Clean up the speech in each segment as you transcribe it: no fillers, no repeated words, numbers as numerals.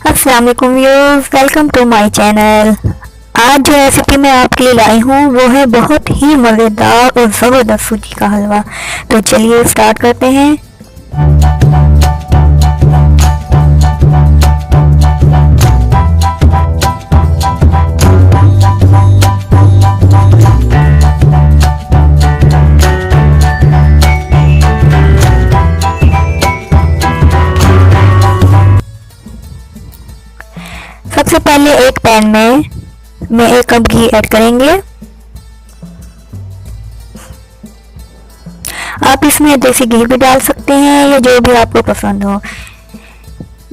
अस्सलाम वालेकुम viewers, welcome to my channel. आज जो रेसिपी मैं आपके लिए लाई हूँ वो है बहुत ही मज़ेदार और ज़बरदस्त सूजी का हलवा। तो चलिए स्टार्ट करते हैं। सबसे पहले एक पैन में मैं 1 कप घी ऐड करेंगे। आप इसमें देसी घी भी डाल सकते हैं या जो भी आपको पसंद हो।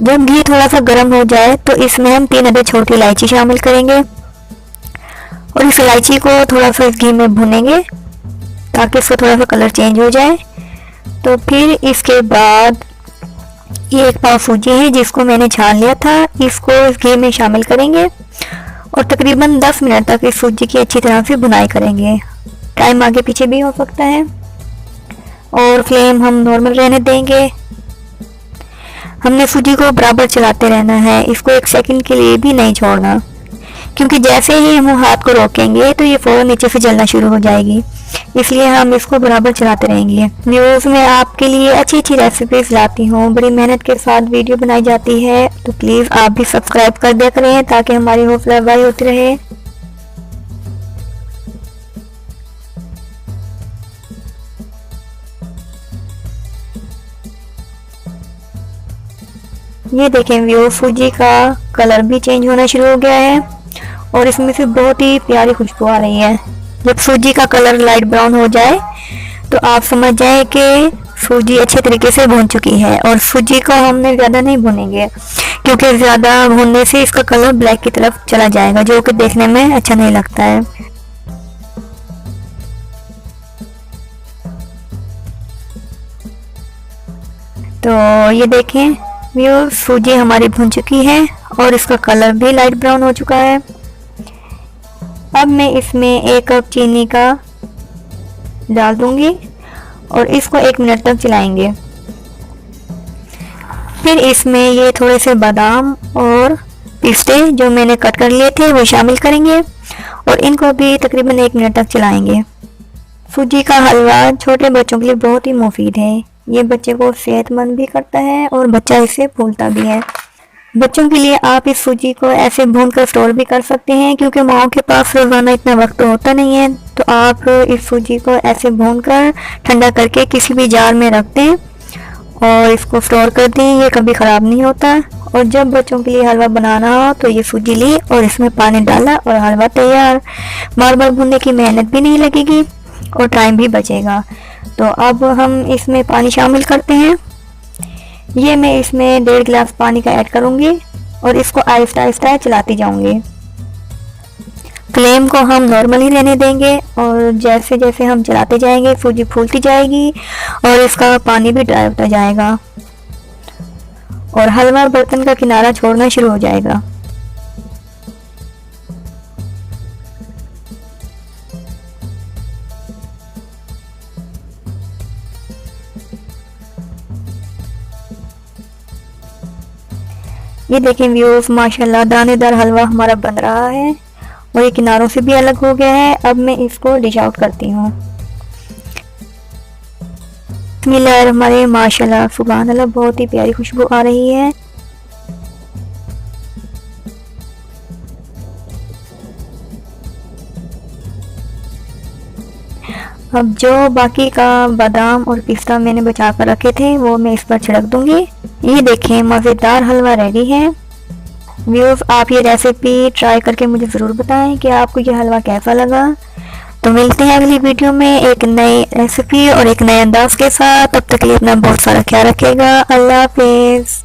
जब घी थोड़ा सा गर्म हो जाए तो इसमें हम 3 अदद छोटी इलायची शामिल करेंगे और इस इलायची को थोड़ा सा इस घी में भूनेंगे ताकि इसका थोड़ा सा कलर चेंज हो जाए। तो फिर इसके बाद ये 1 पाव सूजी है जिसको मैंने छान लिया था, इसको इस घी में शामिल करेंगे और तकरीबन 10 मिनट तक इस सूजी की अच्छी तरह से भुनाई करेंगे। टाइम आगे पीछे भी हो सकता है और फ्लेम हम नॉर्मल रहने देंगे। हमने सूजी को बराबर चलाते रहना है, इसको 1 सेकंड के लिए भी नहीं छोड़ना, क्योंकि जैसे ही हम हाथ को रोकेंगे तो ये फ़ौरन नीचे से जलना शुरू हो जाएगी, इसलिए हम इसको बराबर चलाते रहेंगे। व्यूअर्स, मैं आपके लिए अच्छी अच्छी रेसिपीज लाती हूँ, बड़ी मेहनत के साथ वीडियो बनाई जाती है, तो प्लीज़ आप भी सब्सक्राइब कर दिया करें ताकि हमारी हौसला अफजाई होती रहे। ये देखें व्यूअर्स, सूजी का कलर भी चेंज होना शुरू हो गया है और इसमें से बहुत ही प्यारी खुशबू आ रही है। जब सूजी का कलर लाइट ब्राउन हो जाए तो आप समझ जाएं कि सूजी अच्छे तरीके से भून चुकी है। और सूजी को हमने ज़्यादा नहीं भूनेंगे क्योंकि ज़्यादा भूनने से इसका कलर ब्लैक की तरफ चला जाएगा, जो कि देखने में अच्छा नहीं लगता है। तो ये देखें व्यूअर्स, सूजी हमारी भून चुकी है और इसका कलर भी लाइट ब्राउन हो चुका है। अब मैं इसमें 1 कप चीनी का डाल दूंगी और इसको 1 मिनट तक चलाएंगे। फिर इसमें ये थोड़े से बादाम और पिस्ते जो मैंने कट कर लिए थे वो शामिल करेंगे और इनको भी तकरीबन 1 मिनट तक चलाएंगे। सूजी का हलवा छोटे बच्चों के लिए बहुत ही मुफीद है, ये बच्चे को सेहतमंद भी करता है और बच्चा इसे भूलता भी है। बच्चों के लिए आप इस सूजी को ऐसे भून कर स्टोर भी कर सकते हैं, क्योंकि माओ के पास रोज़ाना इतना वक्त होता नहीं है। तो आप इस सूजी को ऐसे भून कर ठंडा करके किसी भी जार में रख दें और इसको स्टोर कर दें, ये कभी ख़राब नहीं होता। और जब बच्चों के लिए हलवा बनाना हो तो ये सूजी ली और इसमें पानी डाला और हलवा तैयार। बार बार भूनने की मेहनत भी नहीं लगेगी और टाइम भी बचेगा। तो अब हम इसमें पानी शामिल करते हैं। ये मैं इसमें 1.5 गिलास पानी का ऐड करूँगी और इसको आहिस्ता आहिस्ता चलाती जाऊँगी। फ्लेम को हम नॉर्मल ही रहने देंगे और जैसे जैसे हम चलाते जाएंगे सूजी फूलती जाएगी और इसका पानी भी ड्राई होता जाएगा और हलवा बर्तन का किनारा छोड़ना शुरू हो जाएगा। ये देखें व्यूअर्स, माशाल्लाह दानेदार हलवा हमारा बन रहा है और ये किनारों से भी अलग हो गया है। अब मैं इसको डिश आउट करती हूँ। बिस्मिल्लाहिर्रहमानिर्रहीम, माशाल्लाह सुभान अल्लाह, बहुत ही प्यारी खुशबू आ रही है। अब जो बाकी का बादाम और पिस्ता मैंने बचा कर रखे थे वो मैं इस पर छिड़क दूंगी। ये देखें मज़ेदार हलवा रेडी है। व्यूअर्स, आप ये रेसिपी ट्राई करके मुझे ज़रूर बताएं कि आपको ये हलवा कैसा लगा। तो मिलते हैं अगली वीडियो में एक नई रेसिपी और एक नए अंदाज के साथ। तब तक के लिए अपना बहुत सारा ख्याल रखिएगा। अल्लाह हाफिज़।